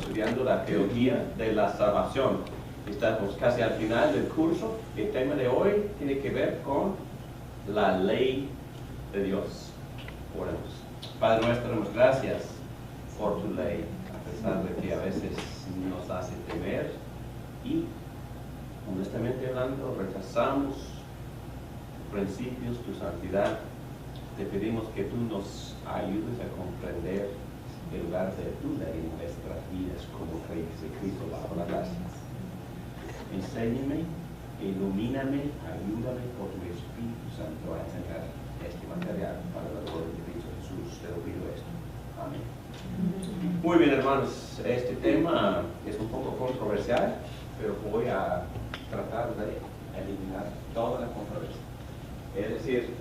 estudiando la teología de la salvación. Estamos casi al final del curso. El tema de hoy tiene que ver con la ley de Dios. Oremos. Padre nuestro, damos gracias por tu ley, a pesar de que a veces nos hace temer y, honestamente hablando, rechazamos tus principios, tu santidad. Te pedimos que tú nos ayudes a comprender el lugar de tu ley en nuestras vidas como creyentes de Cristo bajo la gracia. Enséñame, ilumíname, ayúdame por tu Espíritu Santo a enseñar este material para la gloria de Cristo Jesús. Te lo pido esto. Amén. Muy bien, hermanos, este tema es un poco controversial, pero voy a tratar de eliminar toda la controversia. Es decir,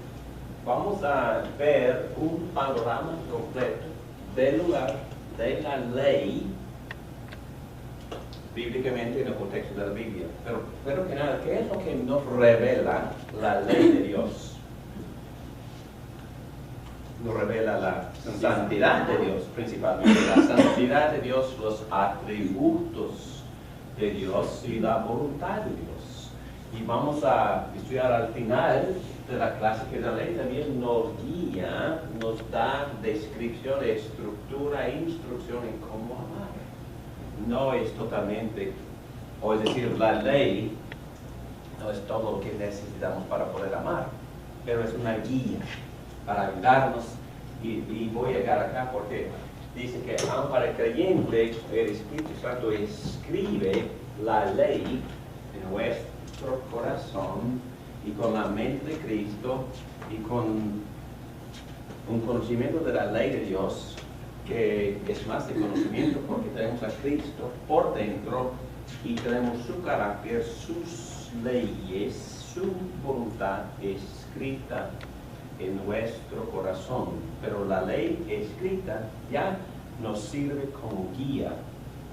vamos a ver un panorama completo del lugar de la ley bíblicamente en el contexto de la Biblia. Pero primero que nada, ¿qué es lo que nos revela la ley de Dios? Nos revela la santidad de Dios, principalmente la santidad de Dios, los atributos de Dios y la voluntad de Dios. Y vamos a estudiar al final de la clase que la ley también nos guía, nos da descripción, estructura e instrucción en cómo amar. No es totalmente, o es decir, la ley no es todo lo que necesitamos para poder amar, pero es una guía para ayudarnos. Y voy a llegar acá porque dice que aun para el creyente el Espíritu Santo escribe la ley en nuestro corazón, y con la mente de Cristo y con un conocimiento de la ley de Dios que es más de conocimiento porque tenemos a Cristo por dentro y tenemos su carácter, sus leyes, su voluntad escrita en nuestro corazón. Pero la ley escrita ya nos sirve como guía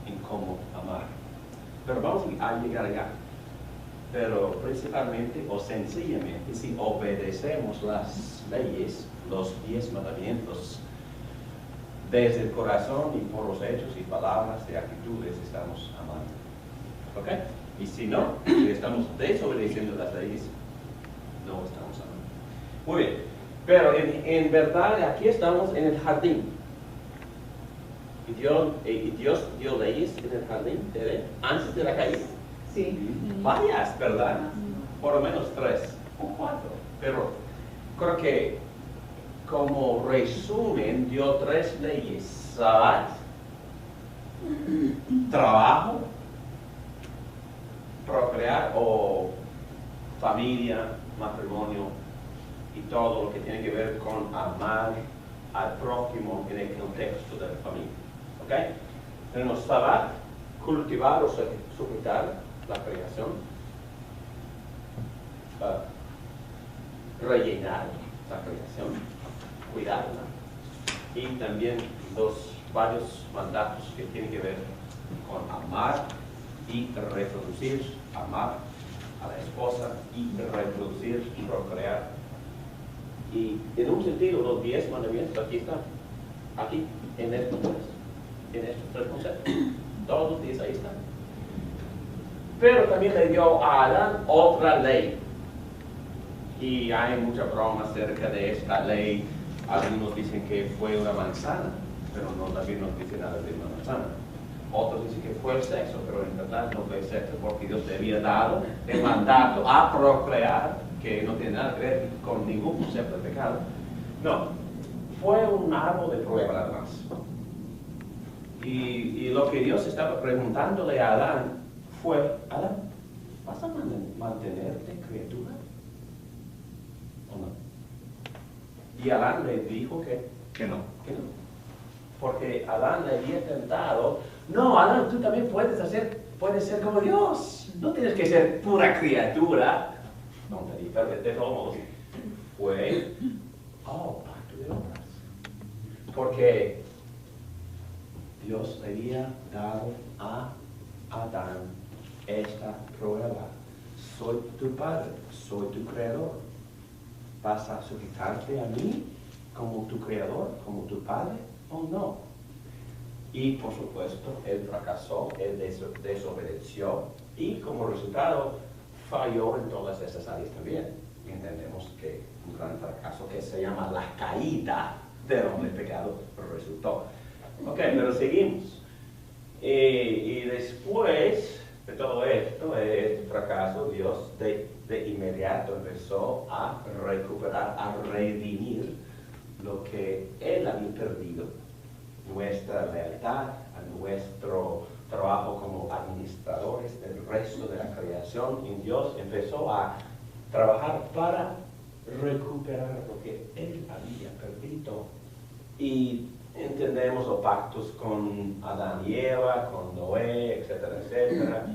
en cómo amar. Pero vamos a llegar allá. Pero principalmente o sencillamente, si obedecemos las leyes, los 10 mandamientos, desde el corazón y por los hechos y palabras y actitudes, estamos amando. ¿Ok? Y si no, si estamos desobedeciendo las leyes, no estamos amando. Muy bien. Pero en verdad, aquí estamos en el jardín. Y Dios dio leyes en el jardín, ¿verdad? Antes de la caída. Sí. Varias, ¿verdad? Por lo menos 3 o 4. Pero creo que como resumen dio 3 leyes: Sabbat, trabajo, procrear o familia, matrimonio y todo lo que tiene que ver con amar al prójimo en el contexto de la familia. ¿Ok? Tenemos Sabbat, cultivar o sujetar la creación, rellenar la creación, cuidarla, y también varios mandatos que tienen que ver con amar y reproducir, amar a la esposa y reproducir y procrear. Y en un sentido los 10 mandamientos aquí están, aquí en estos 3 conceptos, todos los 10 ahí están. Pero también le dio a Adán otra ley. Y hay mucha broma acerca de esta ley. Algunos dicen que fue una manzana, pero no, la Biblia no dice nada de una manzana. Otros dicen que fue el sexo, pero en verdad no fue el sexo, porque Dios le había dado el mandato a procrear, que no tiene nada que ver con ningún concepto de pecado. No, fue un árbol de prueba nada más. Y lo que Dios estaba preguntándole a Adán fue: Adán, ¿vas a mantenerte criatura o no? Y Adán le dijo que no. Porque Adán le había tentado: no, Adán, tú también puedes ser como Dios. No tienes que ser pura criatura. No, pero de todos modos fue pacto de obras. Porque Dios le había dado a Adán esta prueba: soy tu padre, soy tu creador. ¿Vas a sujetarte a mí como tu creador, como tu padre, o no? Y por supuesto, él fracasó, él desobedeció y como resultado falló en todas esas áreas también. Y entendemos que un gran fracaso que se llama la caída del hombre pecado resultó. Ok, pero seguimos. Y después de todo esto, este fracaso, Dios de inmediato empezó a recuperar, a redimir lo que Él había perdido, nuestra lealtad, a nuestro trabajo como administradores del resto de la creación. Y Dios empezó a trabajar para recuperar lo que Él había perdido. Y entendemos los pactos con Adán y Eva, con Noé, etcétera, etcétera.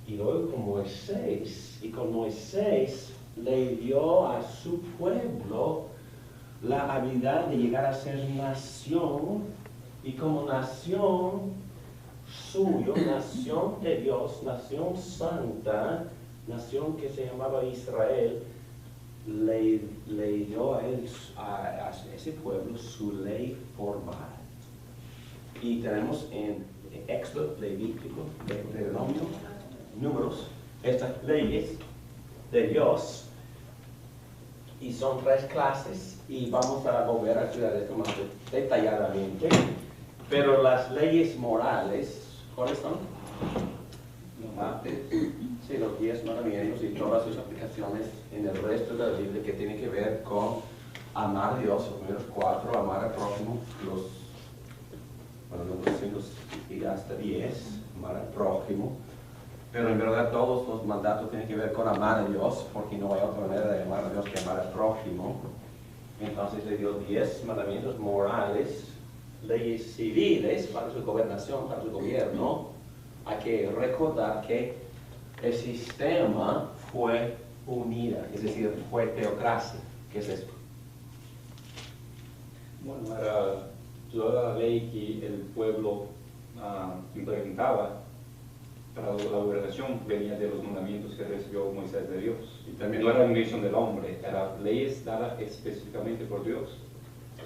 Y luego con Moisés, y con Moisés le dio a su pueblo la habilidad de llegar a ser nación, y como nación suyo, nación de Dios, nación santa, nación que se llamaba Israel, le dio a él, a ese pueblo, su ley formal. Y tenemos en Éxodo, Levítico, Deuteronomio, Números, estas leyes de Dios, y son 3 clases, y vamos a volver a estudiar esto más detalladamente. Pero las leyes morales, ¿cuáles son? Sí, los 10 mandamientos y todas sus aplicaciones en el resto de la Biblia que tiene que ver con amar a Dios, los primeros 4, amar al prójimo, los 5 y hasta 10, amar al prójimo. Pero en verdad todos los mandatos tienen que ver con amar a Dios, porque no hay otra manera de amar a Dios que amar al prójimo. Entonces le dio 10 mandamientos morales, leyes civiles para su gobernación, para su gobierno. Hay que recordar que el sistema fue unida, es decir, fue teocracia. ¿Qué es esto? Bueno, era toda la ley que el pueblo implementaba para la gobernación venía de los mandamientos que recibió Moisés de Dios. Y también no era invención del hombre, eran leyes dadas específicamente por Dios.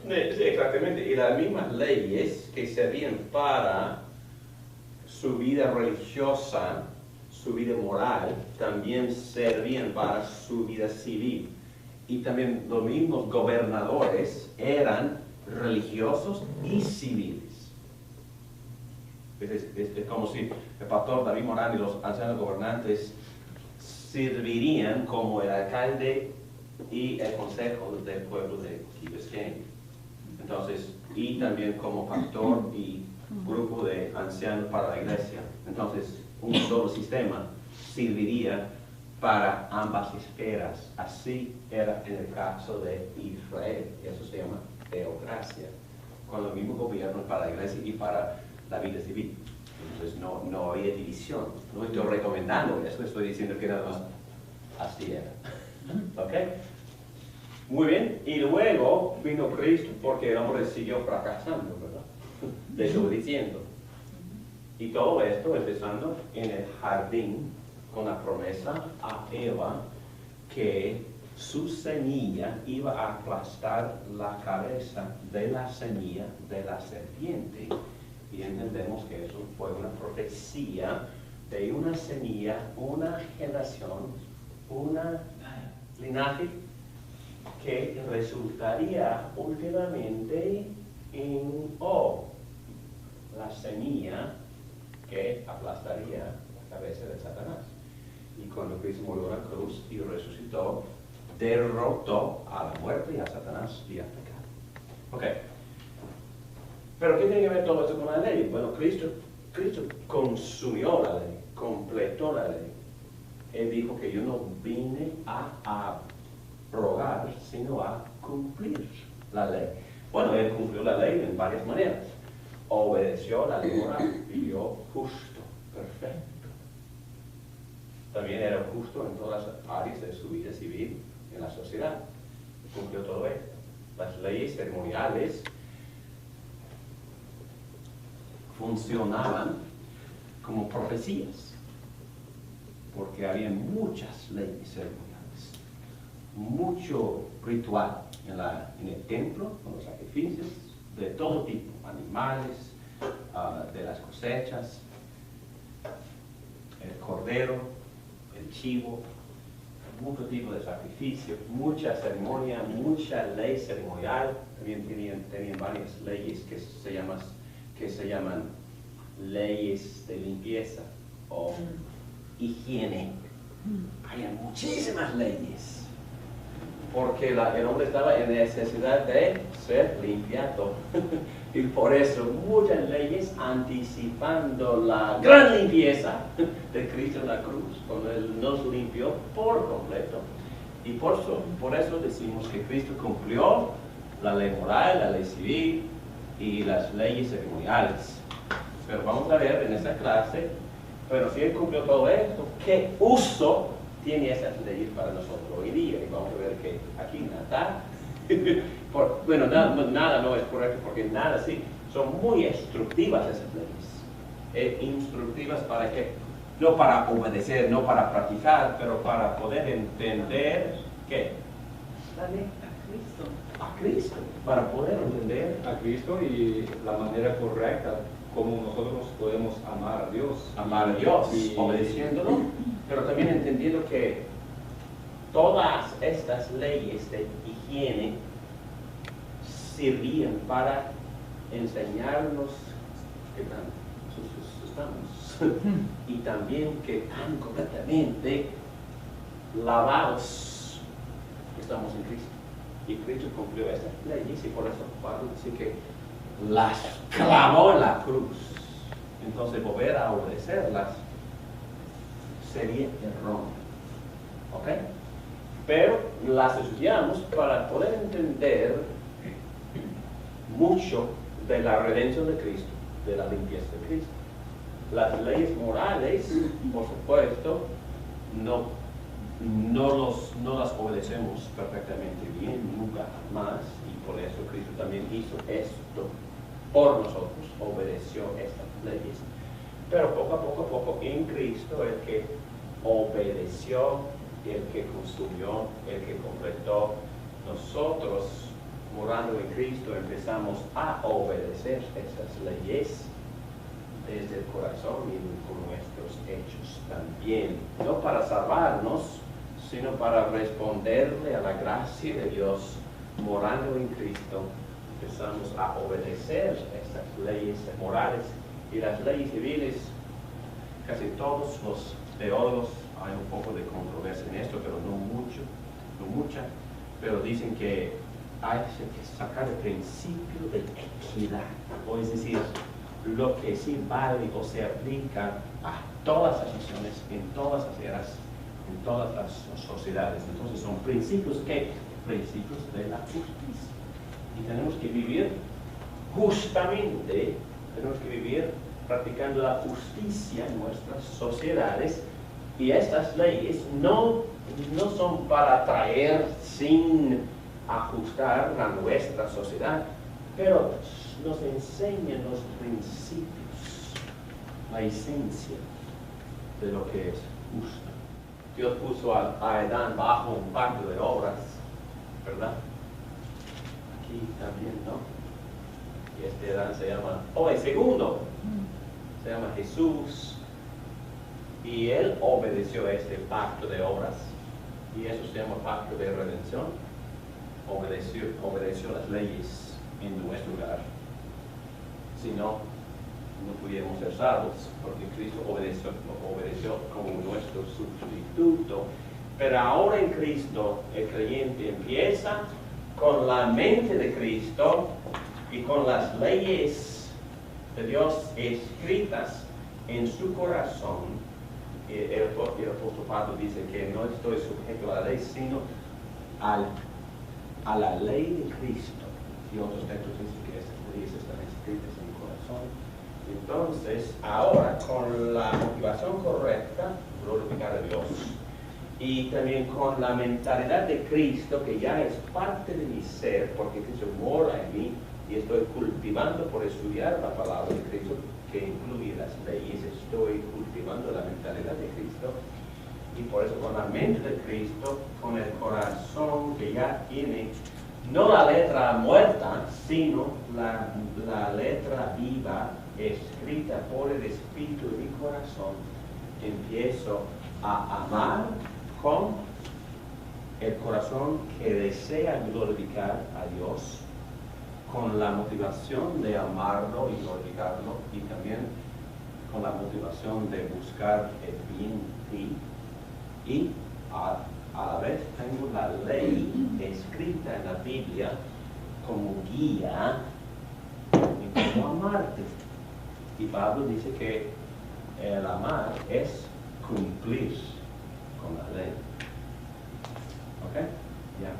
Sí, exactamente. Y las mismas leyes que servían para su vida religiosa, su vida moral, también servían para su vida civil. Y también los mismos gobernadores eran religiosos y civiles. Es como si el pastor David Morán y los ancianos gobernantes servirían como el alcalde y el consejo del pueblo de Key Biscayne. Entonces, y también como pastor y grupo de ancianos para la iglesia. Entonces, un solo sistema serviría para ambas esferas. Así era en el caso de Israel. Eso se llama teocracia, con los mismos gobiernos para la iglesia y para la vida civil. Entonces no había división. No estoy recomendando eso, estoy diciendo que nada más así era. ¿Ok? Muy bien. Y luego vino Cristo porque el hombre siguió fracasando, ¿verdad? Desobedeciendo. Y todo esto empezando en el jardín con la promesa a Eva que su semilla iba a aplastar la cabeza de la semilla de la serpiente. Y entendemos que eso fue una profecía de una semilla, una generación, una linaje que resultaría últimamente en la semilla que aplastaría la cabeza de Satanás. Y cuando Cristo murió en la cruz y resucitó, derrotó a la muerte y a Satanás y al pecado. Ok. Pero ¿qué tiene que ver todo esto con la ley? Bueno, Cristo consumió la ley, completó la ley. Él dijo que yo no vine a abrogar, sino a cumplir la ley. Bueno, él cumplió la ley en varias maneras. Obedeció la ley moral, vivió justo, perfecto. También era justo en todas las áreas de su vida civil en la sociedad. Cumplió todo esto. Las leyes ceremoniales funcionaban como profecías, porque había muchas leyes ceremoniales, mucho ritual en el templo, con los sacrificios de todo tipo, animales, de las cosechas, el cordero, el chivo, mucho tipo de sacrificio, mucha ceremonia, mucha ley ceremonial. También tenían varias leyes que se llaman leyes de limpieza o higiene. Hay muchísimas leyes, porque el hombre estaba en necesidad de ser limpiado. Y por eso muchas leyes anticipando la gran limpieza de Cristo en la cruz, cuando Él nos limpió por completo. Y por eso decimos que Cristo cumplió la ley moral, la ley civil y las leyes ceremoniales. Pero vamos a ver en esta clase, pero si Él cumplió todo esto, ¿qué uso tiene esas leyes para nosotros hoy día? Y vamos a ver que aquí nada. Bueno, nada no es correcto, porque nada sí, son muy instructivas esas leyes. Instructivas para qué? No para obedecer, no para practicar, pero para poder entender ¿qué? La ley a Cristo, para poder entender a Cristo y la manera correcta como nosotros podemos amar a Dios. Amar a Dios, obedeciéndolo, pero también entendiendo que todas estas leyes de higiene sirvían para enseñarnos qué tan sucios estamos y también que tan completamente lavados estamos en Cristo. Y Cristo cumplió estas leyes y por eso Pablo dice que las clavó en la cruz. Entonces volver a obedecerlas sería erróneo. ¿Ok? Pero las estudiamos para poder entender mucho de la redención de Cristo, de la limpieza de Cristo. Las leyes morales, por supuesto, no las obedecemos perfectamente bien, nunca más, y por eso Cristo también hizo esto por nosotros, obedeció estas leyes. Pero poco a poco, en Cristo, el que obedeció, el que consumió, el que completó, nosotros, morando en Cristo, empezamos a obedecer estas leyes desde el corazón y con nuestros hechos también. No para salvarnos, sino para responderle a la gracia de Dios, morando en Cristo, empezamos a obedecer estas leyes morales y las leyes civiles. Casi todos los teólogos, hay un poco de controversia en esto, pero no mucha, pero dicen que hay que sacar el principio de equidad, o es decir, lo que sí vale o se aplica a todas las naciones, en todas las eras, en todas las sociedades. Entonces son principios principios de la justicia. Y tenemos que vivir justamente, tenemos que vivir practicando la justicia en nuestras sociedades. Y estas leyes no son para traer sin ajustar a nuestra sociedad, pero nos enseñan los principios, la esencia de lo que es justo. Dios puso a Adán bajo un pacto de obras, ¿verdad? Aquí también, ¿no? Y este Adán se llama, el segundo, se llama Jesús, y él obedeció a este pacto de obras, y eso se llama pacto de redención. Obedeció las leyes en nuestro lugar. Si no pudiéramos ser salvos, porque Cristo obedeció como nuestro sustituto. Pero ahora en Cristo el creyente empieza con la mente de Cristo y con las leyes de Dios escritas en su corazón. El apóstol Pablo dice que no estoy sujeto a la ley, sino a la ley de Cristo. Y otros textos dicen que estas leyes están escritas en mi corazón. Entonces, ahora, con la motivación correcta, glorificar a Dios, y también con la mentalidad de Cristo, que ya es parte de mi ser, porque Cristo mora en mí, y estoy cultivando por estudiar la palabra de Cristo, que incluye las leyes, estoy cultivando la mentalidad de Cristo, y por eso con la mente de Cristo, con el corazón que ya tiene, no la letra muerta, sino la letra viva escrita por el Espíritu en mi corazón, empiezo a amar con el corazón que desea glorificar a Dios, con la motivación de amarlo y glorificarlo, y también con la motivación de buscar el bien de ti. Y a la vez tengo la ley escrita en la Biblia como guía en cómo amarte. Y Pablo dice que el amar es cumplir con la ley. ¿Ok? Ya.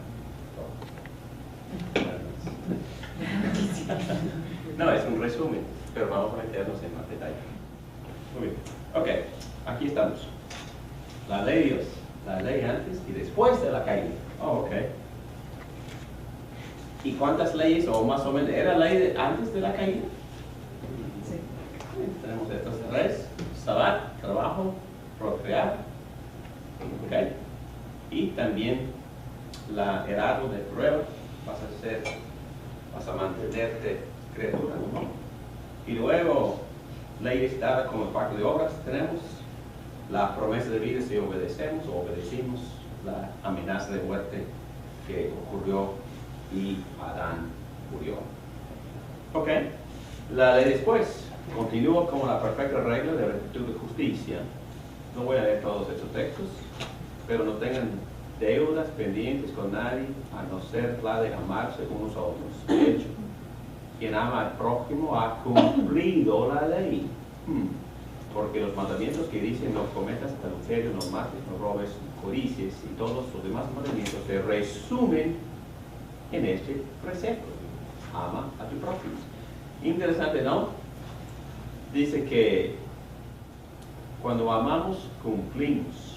No, es un resumen, pero vamos a meternos en más detalle. Muy bien. Ok, aquí estamos. La ley de Dios, la ley antes y después de la caída. Oh, ok. ¿Y cuántas leyes, o más o menos, era la ley antes de la caída? Sí. Tenemos estos tres: Sabbat, trabajo, procrear. Ok. Y también el árbol de prueba, vas a mantenerte criatura, ¿no? Y luego, leyes dadas como parte de obras, tenemos la promesa de vida si obedecemos o obedecimos, la amenaza de muerte que ocurrió y Adán murió. Ok, la ley después continúa como la perfecta regla de rectitud y justicia. No voy a leer todos estos textos, pero no tengan deudas pendientes con nadie, a no ser la de amarse unos a otros. De hecho, quien ama al prójimo ha cumplido la ley. Porque los mandamientos que dicen no cometas adulterio, no mates, no robes, no codicies y todos los demás mandamientos se resumen en este precepto: ama a tu prójimo. Interesante, ¿no? Dice que cuando amamos, cumplimos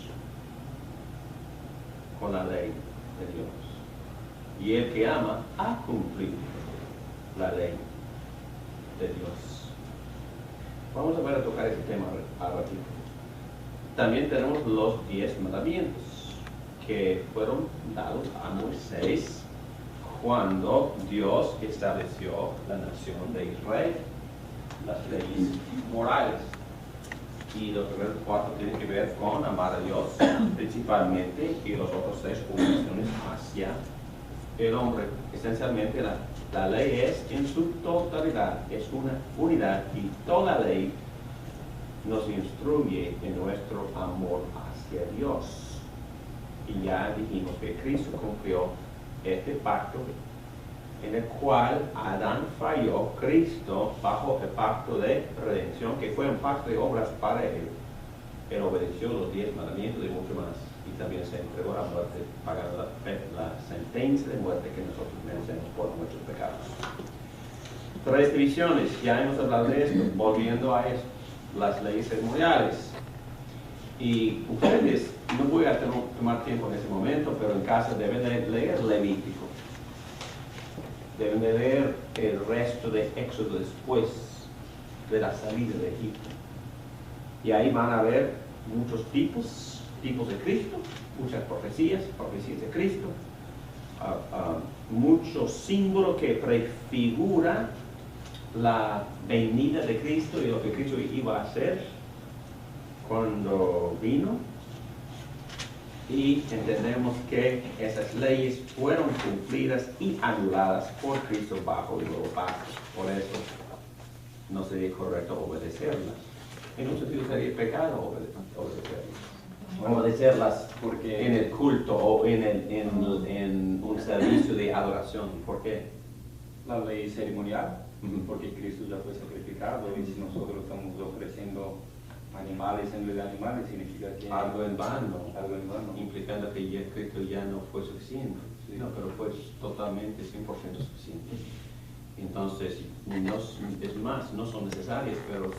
con la ley de Dios. Y el que ama ha cumplido la ley de Dios. Vamos a ver a tocar ese tema a ratito. También tenemos los 10 mandamientos que fueron dados a Moisés cuando Dios estableció la nación de Israel, las leyes morales. Y los primeros 4 tienen que ver con amar a Dios principalmente, y los otros 6 obligaciones hacia el hombre. Esencialmente la ley es en su totalidad, es una unidad, y toda ley nos instruye en nuestro amor hacia Dios. Y ya dijimos que Cristo cumplió este pacto en el cual Adán falló. Cristo, bajo el pacto de redención, que fue un pacto de obras para él, él obedeció los 10 mandamientos y mucho más, y también se entregó a la muerte, pagando la sentencia de muerte que nosotros merecemos por nuestros pecados. 3 divisiones, ya hemos hablado de esto. Volviendo a esto, las leyes ceremoniales. Y ustedes, no voy a tomar tiempo en ese momento, pero en casa deben de leer Levítico. Deben de leer el resto de Éxodo después de la salida de Egipto. Y ahí van a ver muchos tipos de Cristo, muchas profecías de Cristo, muchos símbolos que prefiguran la venida de Cristo y lo que Cristo iba a hacer cuando vino. Y entendemos que esas leyes fueron cumplidas y anuladas por Cristo bajo el nuevo pacto. Por eso no sería correcto obedecerlas. En un sentido sería pecado obedecerlas porque en el culto o en un servicio de adoración. ¿Por qué? La ley ceremonial, porque Cristo ya fue sacrificado, y si nosotros estamos ofreciendo animales, sangre de animales, significa que algo en vano, implicando que ya Cristo ya no fue suficiente. Sí. No, pero fue totalmente 100% suficiente. Entonces, es más, no son necesarias, pero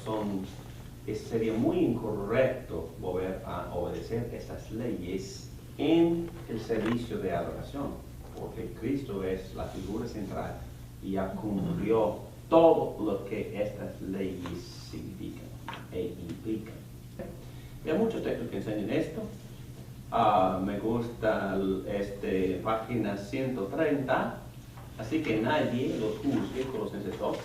sería muy incorrecto volver a obedecer estas leyes en el servicio de adoración, porque Cristo es la figura central y ya cumplió todo lo que estas leyes significan e implican. Hay muchos textos que enseñan esto. Me gusta página 130. Así que nadie los juzgue, Colosenses 2,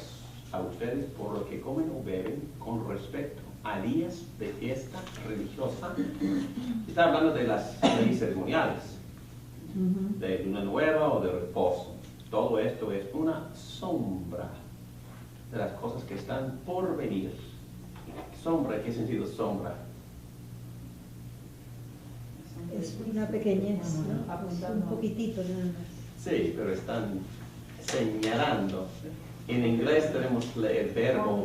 a ustedes por lo que comen o beben con respecto a días de fiesta religiosa. Está hablando de las leyes ceremoniales, de luna nueva o de reposo. Todo esto es una sombra de las cosas que están por venir. Sombra, ¿qué sentido es sombra? Es una pequeñez, ¿no? Es un poquitito nada más. Sí, pero están señalando. En inglés tenemos el verbo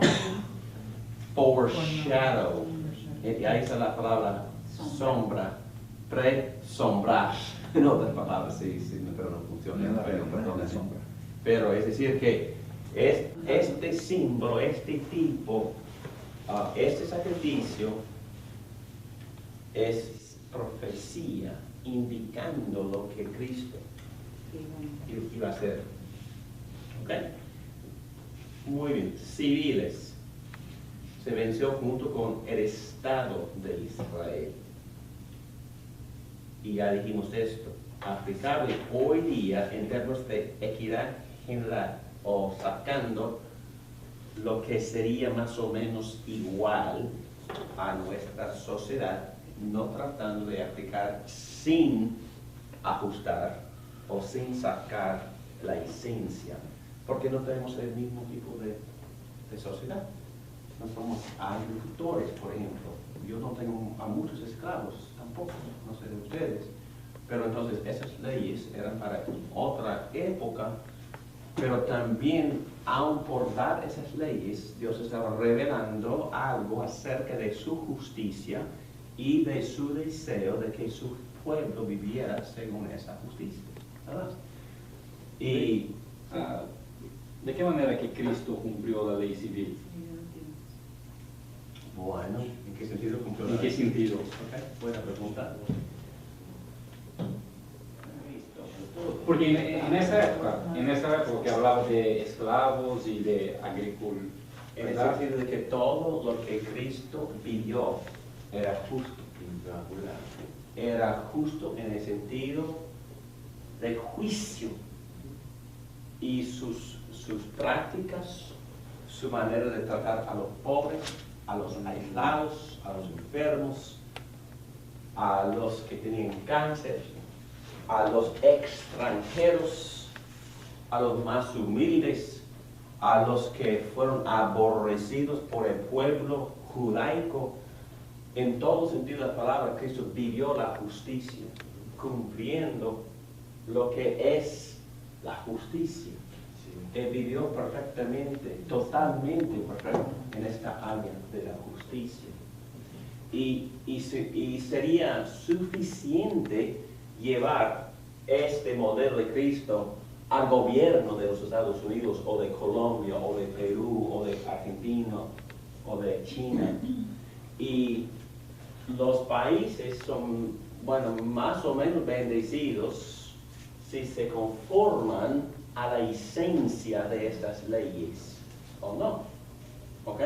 foreshadow. Y ahí está la palabra sombra, presombrar. En otras palabras, sí, pero no funciona. Pero es decir que este símbolo, este tipo, este sacrificio es profecía indicando lo que Cristo iba a hacer. ¿Ok? Muy bien. Civiles. Se venció junto con el Estado de Israel. Y ya dijimos esto, aplicable hoy día en términos de equidad general, o sacando lo que sería más o menos igual a nuestra sociedad, no tratando de aplicar sin ajustar o sin sacar la esencia, porque no tenemos el mismo tipo de sociedad. No somos agricultores, por ejemplo. Yo no tengo a muchos esclavos, tampoco, no sé de ustedes. Pero entonces esas leyes eran para otra época, pero también, aun por dar esas leyes, Dios estaba revelando algo acerca de su justicia y de su deseo de que su pueblo viviera según esa justicia, ¿verdad? Y, ¿de qué manera que Cristo cumplió la ley civil? bueno, ¿en qué sentido cumplió la ¿En qué ley? sentido? Okay, buena pregunta. Porque en esa época que hablaba de esclavos y de agricultura, En el sentido de que todo lo que Cristo vivió era justo. Era justo en el sentido de juicio. Y sus prácticas, su manera de tratar a los pobres, a los aislados, a los enfermos, a los que tenían cáncer, a los extranjeros, a los más humildes, a los que fueron aborrecidos por el pueblo judaico. En todo sentido de la palabra, Cristo vivió la justicia, cumpliendo lo que es la justicia. Él vivió perfectamente, totalmente perfecto en esta área de la justicia. Y sería suficiente llevar este modelo de Cristo al gobierno de los Estados Unidos, o de Colombia, o de Perú, o de Argentina, o de China. Y los países son, bueno, más o menos bendecidos si se conforman a la esencia de estas leyes, ¿o no? ¿Ok?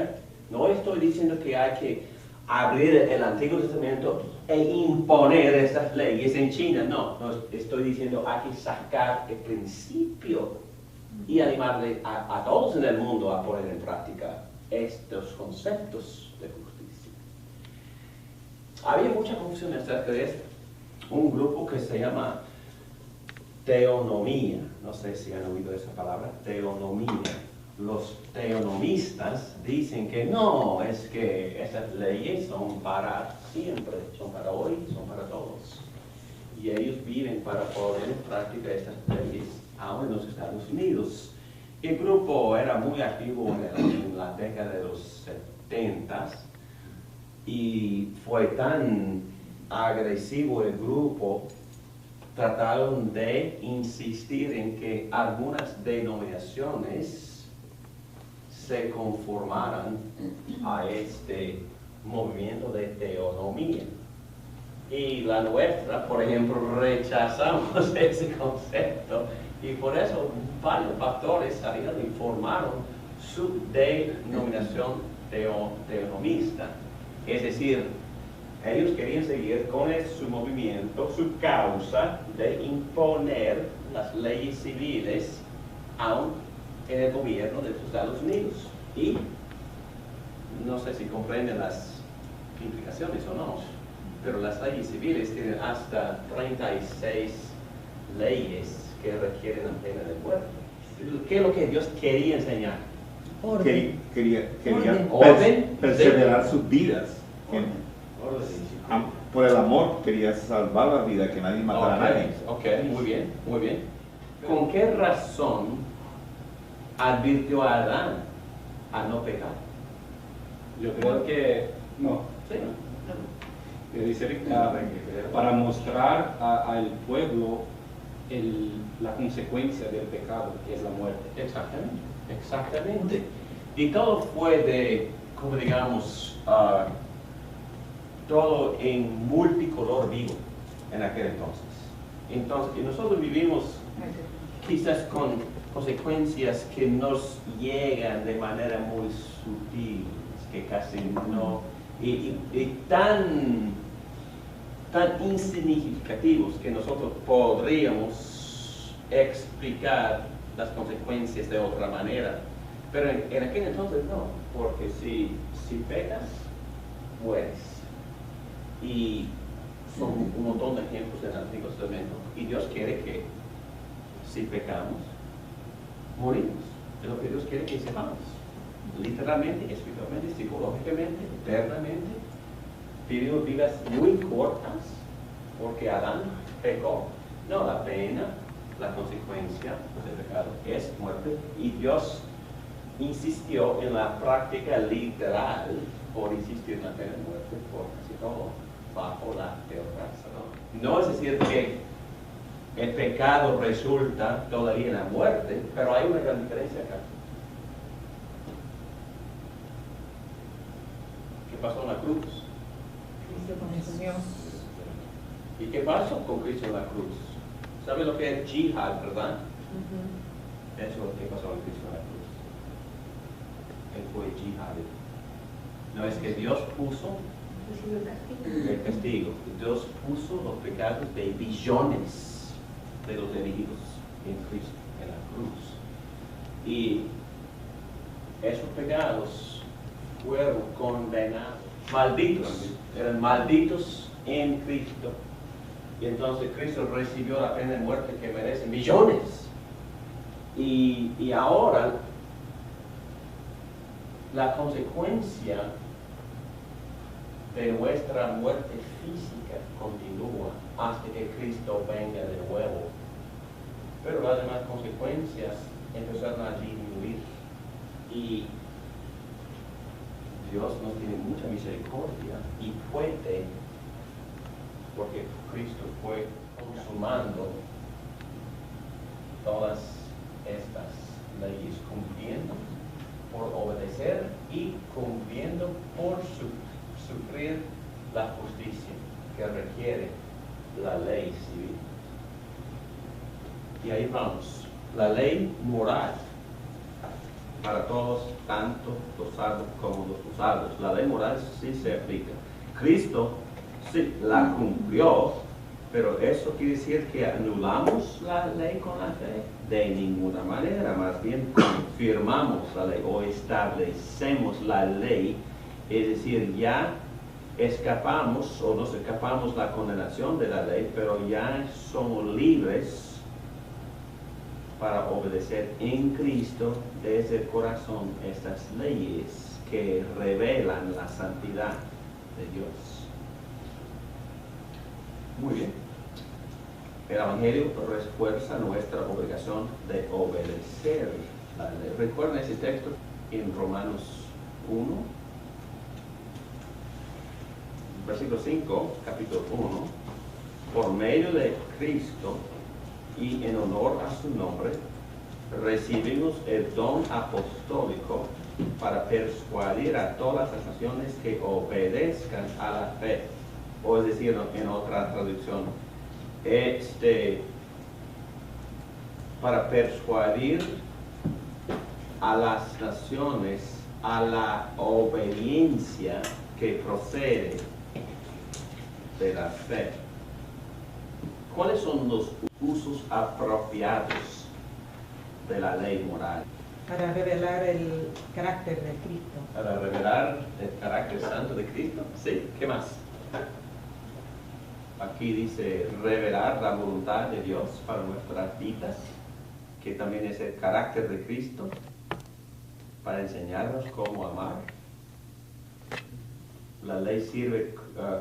No estoy diciendo que hay que abrir el Antiguo Testamento e imponer estas leyes en China, no estoy diciendo hay que sacar el principio y animarle a todos en el mundo a poner en práctica estos conceptos de justicia. Había mucha confusión acerca de esto. Un grupo que se llama teonomía, no sé si han oído esa palabra, teonomía. Los teonomistas dicen que no, es que estas leyes son para siempre, son para hoy, son para todos. Y ellos viven para poner en práctica estas leyes aún en los Estados Unidos. El grupo era muy activo en la década de los 70 y fue tan agresivo el grupo, trataron de insistir en que algunas denominaciones se conformaran a este movimiento de teonomía. Y la nuestra, por ejemplo, rechazamos ese concepto, y por eso varios pastores salieron y formaron su denominación teonomista. Es decir, ellos querían seguir con su movimiento, su causa de imponer las leyes civiles aún en el gobierno de los Estados Unidos. Y no sé si comprenden las implicaciones o no, pero las leyes civiles tienen hasta 36 leyes que requieren la pena de muerte. ¿Qué es lo que Dios quería enseñar? Orden. Quería Orden. perseverar sus vidas. Orden. Por el amor quería salvar la vida, que nadie matara a nadie. Ok, muy bien, muy bien. ¿Con qué razón advirtió a Adán a no pecar? Yo creo que no. Sí. Que dice para mostrar al pueblo la consecuencia del pecado, que es la muerte. Exactamente, exactamente. Y todo fue de, como digamos, todo en multicolor vivo en aquel entonces. Entonces, y nosotros vivimos quizás con consecuencias que nos llegan de manera muy sutil, que casi no, y tan insignificativos que nosotros podríamos explicar las consecuencias de otra manera. Pero en aquel entonces no, porque si pecas, mueres. Y son un montón de ejemplos del Antiguo Testamento. Y Dios quiere que si pecamos, morimos. Es lo que Dios quiere que sepamos. Literalmente, espiritualmente, psicológicamente, eternamente. Vivimos vidas muy cortas porque Adán pecó. No, la pena, la consecuencia del pecado es muerte. Y Dios insistió en la práctica literal por insistir en la pena de muerte por casi todo, bajo la teocracia. No es decir que el pecado resulta todavía en la muerte, pero hay una gran diferencia acá. ¿Qué pasó en la cruz? ¿Y qué pasó con Cristo en la cruz? ¿Sabe lo que es jihad, verdad? Eso es lo que pasó con Cristo en la cruz. Él fue jihad. No es que Dios puso el castigo. Dios puso los pecados de billones de los elegidos en Cristo, en la cruz. Y esos pecados fueron condenados. Malditos, eran malditos en Cristo. Y entonces Cristo recibió la pena de muerte que merecen millones. Y ahora la consecuencia de nuestra muerte física continúa hasta que Cristo venga de nuevo. Pero las demás consecuencias empezaron a disminuir. Y Dios nos tiene mucha misericordia y puede, porque Cristo fue consumando todas estas leyes, cumpliendo por obedecer y cumpliendo por sufrir la justicia que requiere la ley civil. Y ahí vamos, la ley moral para todos, tanto los salvos como los usados. La ley moral sí se aplica. Cristo sí la cumplió, pero eso quiere decir que anulamos la ley con la fe. De ninguna manera, más bien confirmamos la ley o establecemos la ley, es decir, ya escapamos o nos escapamos la condenación de la ley, pero ya somos libres para obedecer en Cristo desde el corazón estas leyes que revelan la santidad de Dios. Muy bien. El Evangelio refuerza nuestra obligación de obedecer la ley. Recuerden ese texto en Romanos 1, versículo 5, capítulo 1. Por medio de Cristo y en honor a su nombre, recibimos el don apostólico para persuadir a todas las naciones que obedezcan a la fe. O es decir, en otra traducción, para persuadir a las naciones a la obediencia que procede de la fe. ¿Cuáles son los usos apropiados de la ley moral? Para revelar el carácter de Cristo. Para revelar el carácter santo de Cristo. Sí, ¿qué más? Aquí dice revelar la voluntad de Dios para nuestras vidas, que también es el carácter de Cristo, para enseñarnos cómo amar. La ley sirve,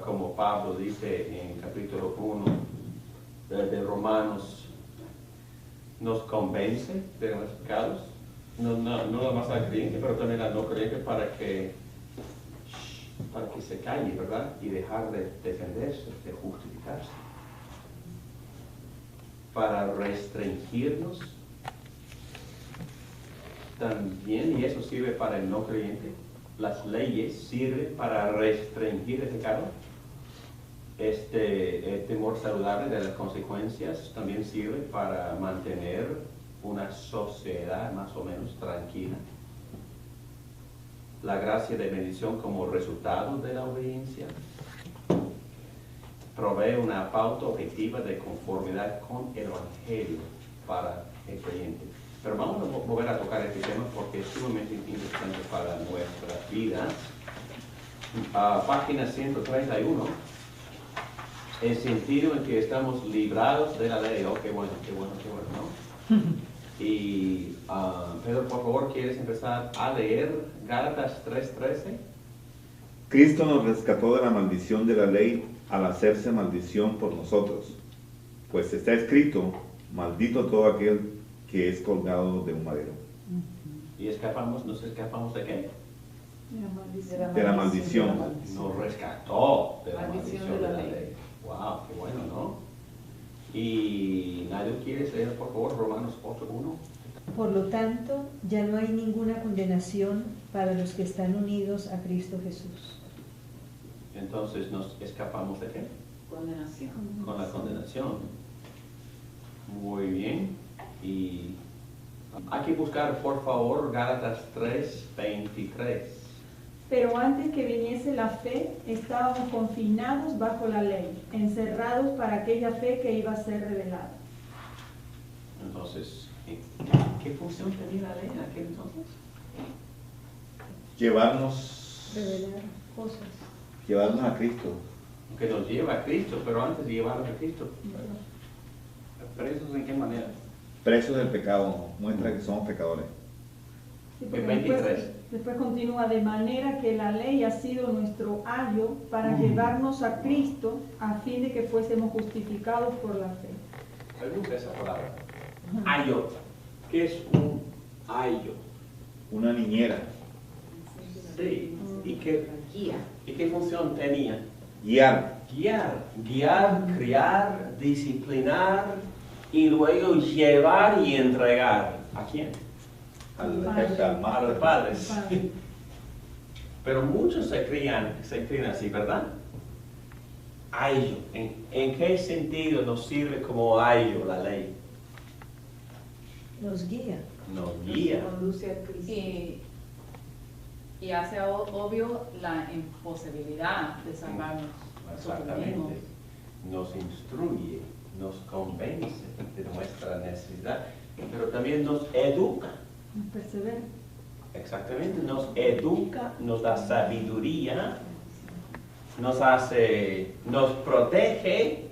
como Pablo dice en capítulo 1 de Romanos, nos convence de los pecados, no nada más al creyente, pero también al no creyente, para que se calle, ¿verdad? Y dejar de defenderse, de justificarse. Para restringirnos también, y eso sirve para el no creyente, las leyes sirven para restringir el pecado. El temor saludable de las consecuencias también sirve para mantener una sociedad más o menos tranquila. La gracia de bendición como resultado de la obediencia provee una pauta objetiva de conformidad con el Evangelio para el creyente. Pero vamos a volver a tocar este tema porque es sumamente interesante para nuestras vidas. Página 131. El sentido en que estamos librados de la ley. Oh, qué bueno, ¿no? Y Pedro, por favor, ¿quieres empezar a leer Gálatas 3:13? Cristo nos rescató de la maldición de la ley al hacerse maldición por nosotros. Pues está escrito, maldito todo aquel que es colgado de un madero. ¿Y nos escapamos de qué? De la maldición. Nos rescató de la maldición de la ley. Wow, qué bueno, ¿no? Y nadie quiere leer, por favor, Romanos 8:1. Por lo tanto, ya no hay ninguna condenación para los que están unidos a Cristo Jesús. Entonces, ¿nos escapamos de qué? Condenación. Con la condenación. Muy bien. Y hay que buscar, por favor, Gálatas 3:23. Pero antes que viniese la fe, estábamos confinados bajo la ley, encerrados para aquella fe que iba a ser revelada. Entonces, ¿qué función tenía la ley en aquel entonces? Llevarnos a Cristo. Que nos lleva a Cristo, pero antes de llevarnos a Cristo. ¿Presos en qué manera? Presos del pecado, muestra que somos pecadores. Sí, porque 23. después continúa, de manera que la ley ha sido nuestro ayo para llevarnos a Cristo a fin de que fuésemos justificados por la fe. ¿Alguien usa esa palabra? Ayo. ¿Qué es un ayo? Una niñera. Sí. ¿Y qué función tenía? Guiar. Guiar, criar, disciplinar y luego llevar y entregar. ¿A quién? A los padres. Pero muchos se crían así, ¿verdad? Ayo. ¿En qué sentido nos sirve como ayo la ley? Nos guía. Nos guía. Conduce a Cristo. Y hace obvio la imposibilidad de salvarnos. Exactamente. Nos instruye, nos convence de nuestra necesidad, pero también nos educa. Persevera. Exactamente, nos educa, nos da sabiduría, nos protege.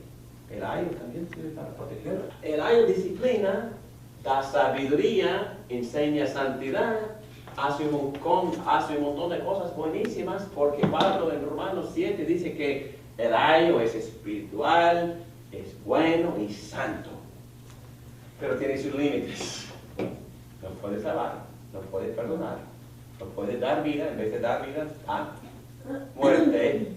El ayo también sirve para proteger. El ayo disciplina, da sabiduría, enseña santidad, hace un montón de cosas buenísimas, porque Pablo en Romanos 7 dice que el ayo es espiritual, es bueno y santo, pero tiene sus límites. No puede salvar, no puede perdonar, no puede dar vida, en vez de dar vida, da muerte.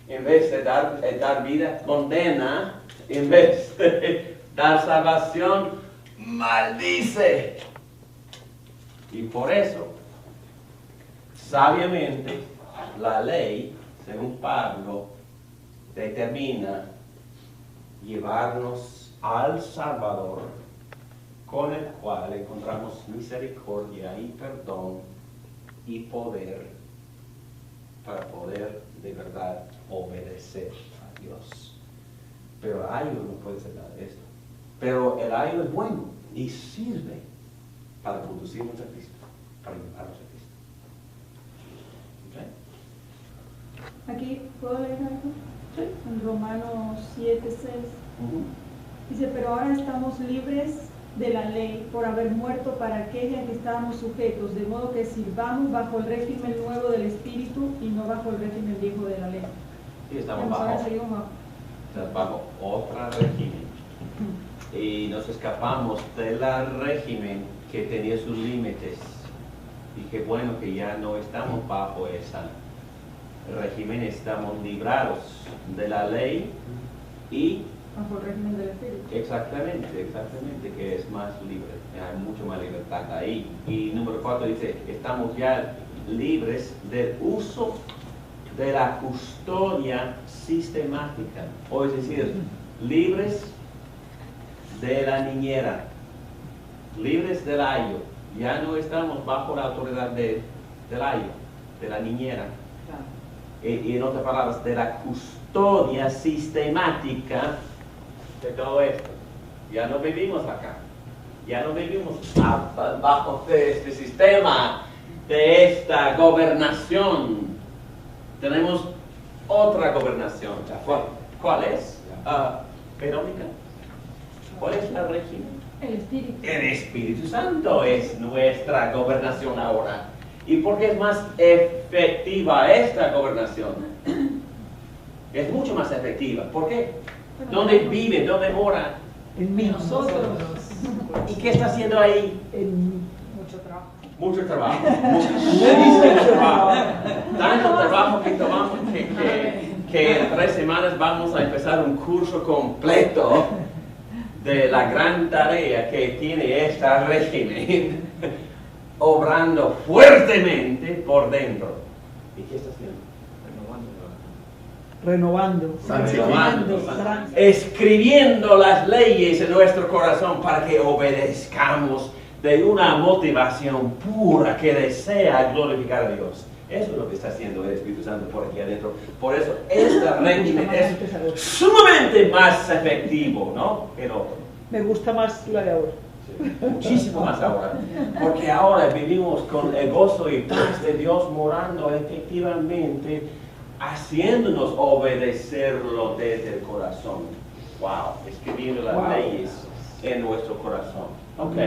En vez de dar vida, condena. En vez de dar salvación, maldice. Y por eso, sabiamente, la ley, según Pablo, determina llevarnos al Salvador, con el cual encontramos misericordia y perdón y poder para poder de verdad obedecer a Dios. Pero el ayo no puede ser nada de esto. Pero el ayo es bueno y sirve para conducirnos a Cristo, para llevarnos a Cristo. ¿Ok? Aquí, ¿puedo leer algo? Sí. En Romanos 7:6. Dice, pero ahora estamos libres de la ley por haber muerto para aquella en que estábamos sujetos, de modo que sirvamos bajo el régimen nuevo del Espíritu y no bajo el régimen viejo de la ley. Y estamos Vamos, ahora bajo, seguimos bajo otra régimen. Y nos escapamos del régimen que tenía sus límites. Y qué bueno que ya no estamos bajo ese régimen, estamos librados de la ley y bajo el régimen del Espíritu. exactamente, que es más libre, hay mucho más libertad ahí. Y número 4 dice, estamos ya libres del uso de la custodia sistemática, o es decir, libres de la niñera, libres del ayo. Ya no estamos bajo la autoridad del ayo, de la niñera. Y en otras palabras, de la custodia sistemática de todo esto. Ya no vivimos acá. Ya no vivimos bajo este sistema, de esta gobernación. Tenemos otra gobernación. ¿Cuál es? Verónica, ¿cuál es la régimen? El Espíritu. El Espíritu Santo es nuestra gobernación ahora. ¿Y por qué es más efectiva esta gobernación? Es mucho más efectiva. ¿Por qué? ¿Dónde vive? ¿Dónde mora? En Nosotros. ¿Y qué está haciendo ahí? Mucho trabajo. Mucho trabajo. Muchísimo trabajo. Tanto trabajo que tomamos que en 3 semanas vamos a empezar un curso completo de la gran tarea que tiene esta régimen, obrando fuertemente por dentro. ¿Y qué está haciendo? Renovando, escribiendo las leyes en nuestro corazón para que obedezcamos de una motivación pura que desea glorificar a Dios. Eso es lo que está haciendo el Espíritu Santo por aquí adentro. Por eso esta régimen es sumamente más efectivo, ¿no? Que el otro. Me gusta más la de ahora. Muchísimo más ahora, porque ahora vivimos con el gozo y paz de Dios morando efectivamente, haciéndonos obedecerlo desde el corazón. Wow, escribiendo las leyes en nuestro corazón. Ok,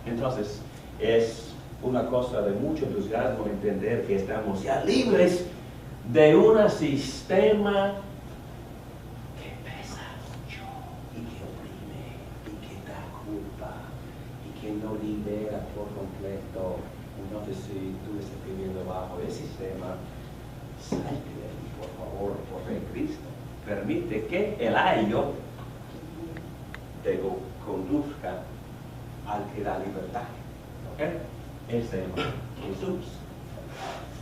entonces es una cosa de mucho entusiasmo entender que estamos ya libres de un sistema que pesa mucho y que oprime y que da culpa y que no libera por completo. Entonces, si tú estás viviendo bajo ese sistema, salte de ahí, por favor, por fe en Cristo. Permite que el ayo te conduzca al que da libertad. ¿Ok? El Señor Jesús.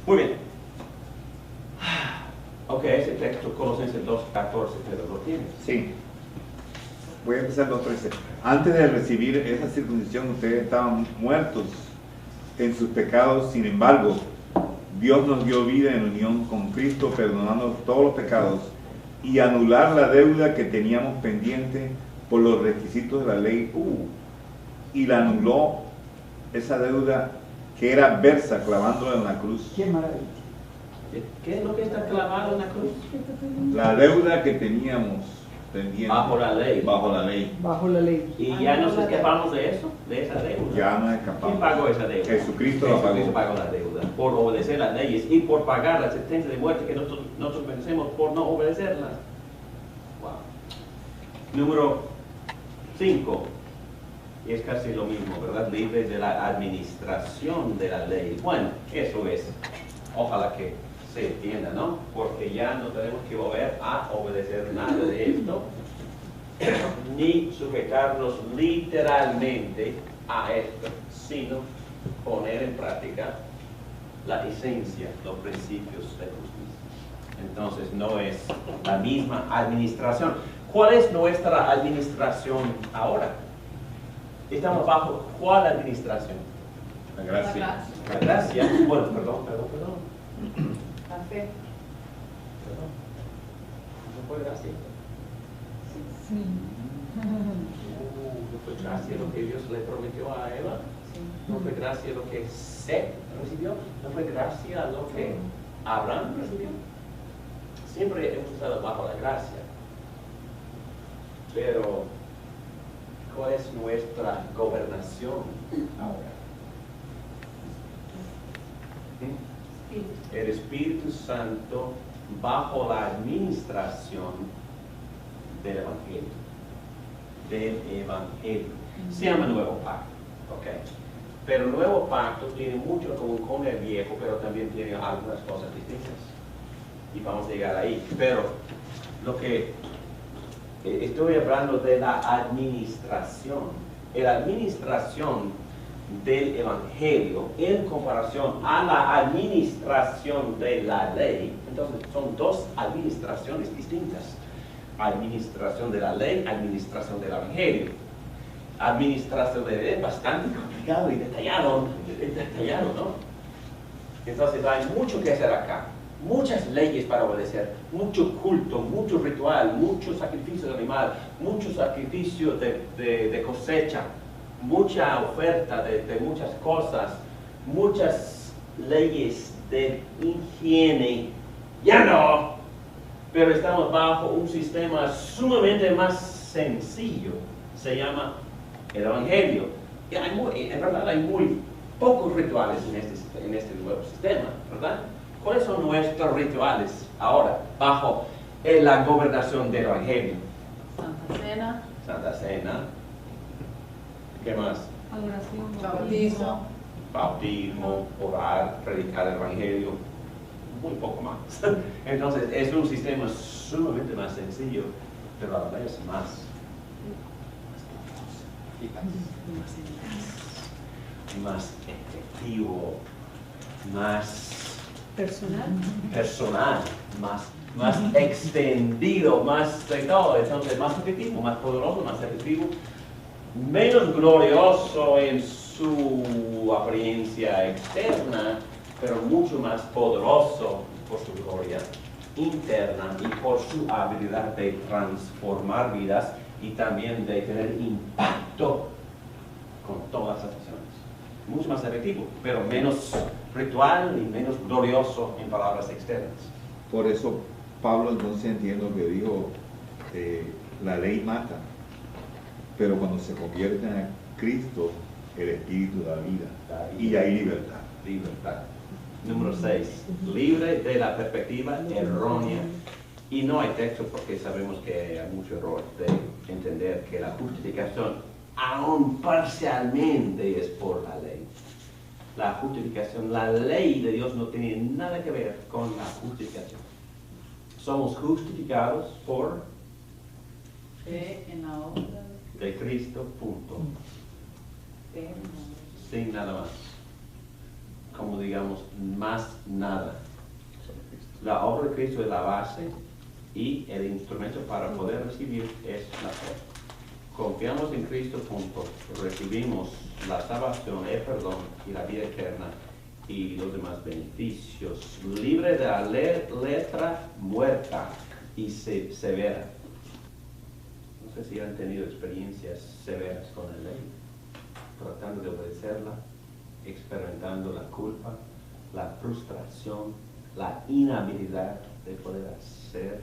Muy bien. Ok, ese texto, Colosenses 2:14, pero lo tienes. Sí. Voy a empezar los 13. Antes de recibir esa circuncisión, ustedes estaban muertos en sus pecados. Sin embargo, Dios nos dio vida en unión con Cristo, perdonando todos los pecados y anular la deuda que teníamos pendiente por los requisitos de la ley. Y la anuló, esa deuda que era adversa, clavándola en la cruz. Qué maravilla. ¿Qué es lo que está clavado en la cruz? La deuda que teníamos pendiente. Bajo la ley. Bajo la ley. Bajo la ley. Y ya nos escapamos de eso, de esa deuda. Ya no ¿Quién escapamos. pagó esa deuda? Jesucristo la pagó. Jesucristo pagó la deuda por obedecer las leyes y por pagar la sentencia de muerte que nosotros merecemos por no obedecerlas. Wow. Número 5. Y es casi lo mismo, ¿verdad? Libre de la administración de la ley. Bueno, eso es. Ojalá que se entienda, ¿no? Porque ya no tenemos que volver a obedecer nada de esto, ni sujetarnos literalmente a esto, sino poner en práctica la esencia, los principios de justicia. Entonces no es la misma administración. ¿Cuál es nuestra administración ahora? Estamos bajo ¿cuál administración? La gracia. La gracia. Bueno, perdón. La fe. Perdón. No fue gracia. Sí. No fue gracia lo que Dios le prometió a Eva. No fue gracia a lo que Seth recibió, no fue gracia a lo que Abraham recibió. Siempre hemos estado bajo la gracia. Pero, ¿cuál es nuestra gobernación ahora? El Espíritu Santo bajo la administración del Evangelio. Se llama Nuevo Pacto, ¿ok? Pero el Nuevo Pacto tiene mucho común con el Viejo, pero también tiene algunas cosas distintas. Y vamos a llegar ahí. Pero lo que estoy hablando de la administración. La administración del Evangelio en comparación a la administración de la ley. Entonces son dos administraciones distintas. Administración de la ley, administración del Evangelio. Administración de la ley es bastante complicado y detallado, ¿no? Entonces hay mucho que hacer acá. Muchas leyes para obedecer, mucho culto, mucho ritual, mucho sacrificio de animal, mucho sacrificio de cosecha, mucha oferta de muchas cosas, muchas leyes de higiene. Ya no, pero estamos bajo un sistema sumamente más sencillo. Se llama el Evangelio. Y en verdad hay muy pocos rituales en este nuevo sistema, ¿verdad? ¿Cuáles son nuestros rituales ahora bajo la gobernación del Evangelio? Santa Cena. Santa Cena. ¿Qué más? Adoración, Bautismo, orar, predicar el Evangelio. Muy poco más. Entonces es un sistema sumamente más sencillo, pero a la vez más efectivo, más personal, más extendido, más de todo. Entonces más efectivo, más poderoso, más efectivo, menos glorioso en su apariencia externa, pero mucho más poderoso por su gloria interna y por su habilidad de transformar vidas y también de tener impacto con todas las naciones. Mucho más efectivo, pero menos ritual y menos glorioso en palabras externas. Por eso Pablo entonces entiendo que dijo, la ley mata, pero cuando se convierte en Cristo, el Espíritu da vida y hay libertad. Libertad. Número 6. Libre de la perspectiva errónea. Y no hay texto porque sabemos que hay mucho error de entender que la justificación aún parcialmente es por la ley. La justificación, la ley de Dios no tiene nada que ver con la justificación. Somos justificados por Fe en la obra de Cristo, punto. de Sin nada más. Como digamos, más nada. La obra de Cristo es la base y el instrumento para poder recibir es la fe. Confiamos en Cristo, punto. Recibimos la salvación, el perdón y la vida eterna y los demás beneficios. Libre de la letra muerta y severa. No sé si han tenido experiencias severas con la ley, tratando de obedecerla, experimentando la culpa, la frustración, la inhabilidad de poder hacer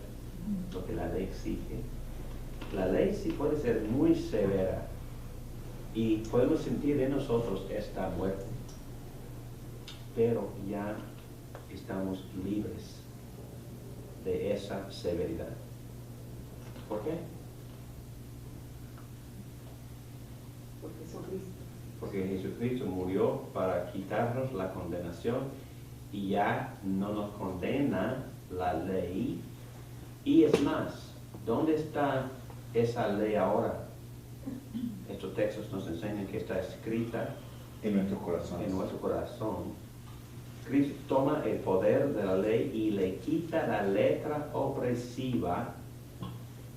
lo que la ley exige. La ley sí puede ser muy severa y podemos sentir en nosotros esta muerte, pero ya estamos libres de esa severidad. ¿Por qué? Porque Jesucristo murió para quitarnos la condenación y ya no nos condena la ley. Y es más, ¿dónde está esa ley ahora? Estos textos nos enseñan que está escrita En nuestros corazones. en nuestro corazón. Cristo toma el poder de la ley y le quita la letra opresiva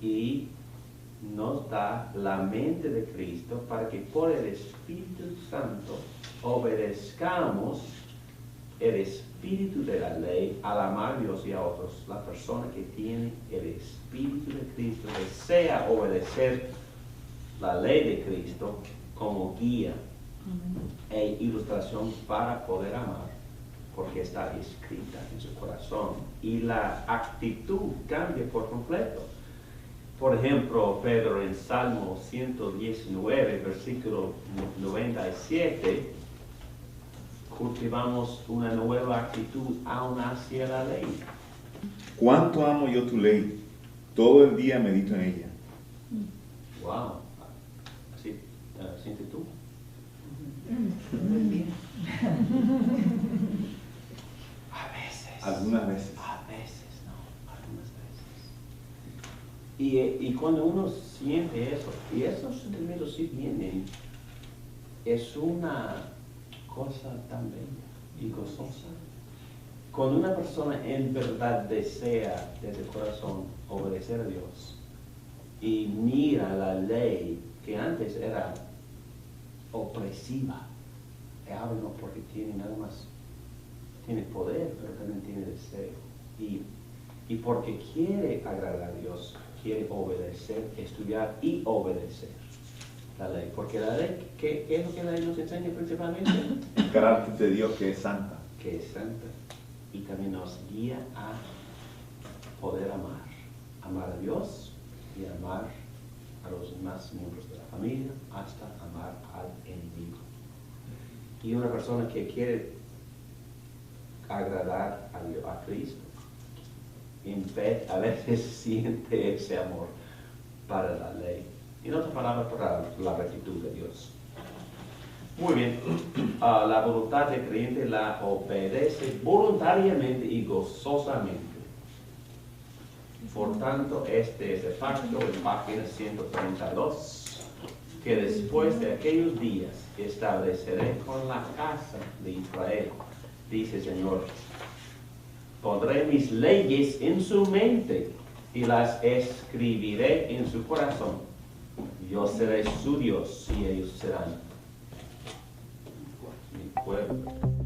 y nos da la mente de Cristo para que por el Espíritu Santo obedezcamos el espíritu de la ley al amar a Dios y a otros. La persona que tiene el Espíritu de Cristo desea obedecer la ley de Cristo como guía e ilustración para poder amar, porque está escrita en su corazón. Y la actitud cambia por completo. Por ejemplo, Pedro en Salmo 119, versículo 97, cultivamos una nueva actitud aún hacia la ley. Cuánto amo yo tu ley, todo el día medito en ella. Wow. ¿Así sientes tú? Muy bien. A veces. Algunas veces. A veces, no, algunas veces. Y cuando uno siente eso, y esos sentimientos sí vienen, es una cosa tan bella y gozosa. Cuando una persona en verdad desea desde el corazón obedecer a Dios y mira la ley que antes era opresiva, ahora no, porque tiene nada más, tiene poder, pero también tiene deseo. Y porque quiere agradar a Dios, quiere obedecer, estudiar y obedecer la ley. Porque la ley, ¿qué es lo que la ley nos enseña principalmente? El carácter de Dios que es santa. Que es santa. Y también nos guía a poder amar a Dios y amar a los demás miembros de la familia, hasta amar al enemigo. Y una persona que quiere agradar a Cristo, a veces siente ese amor para la ley. En otras palabras, para la rectitud de Dios. Muy bien, la voluntad del creyente la obedece voluntariamente y gozosamente. Por tanto, este es el pacto en página 132, que después de aquellos días estableceré con la casa de Israel, dice el Señor. Pondré mis leyes en su mente y las escribiré en su corazón. Yo seré su Dios y ellos serán mi pueblo.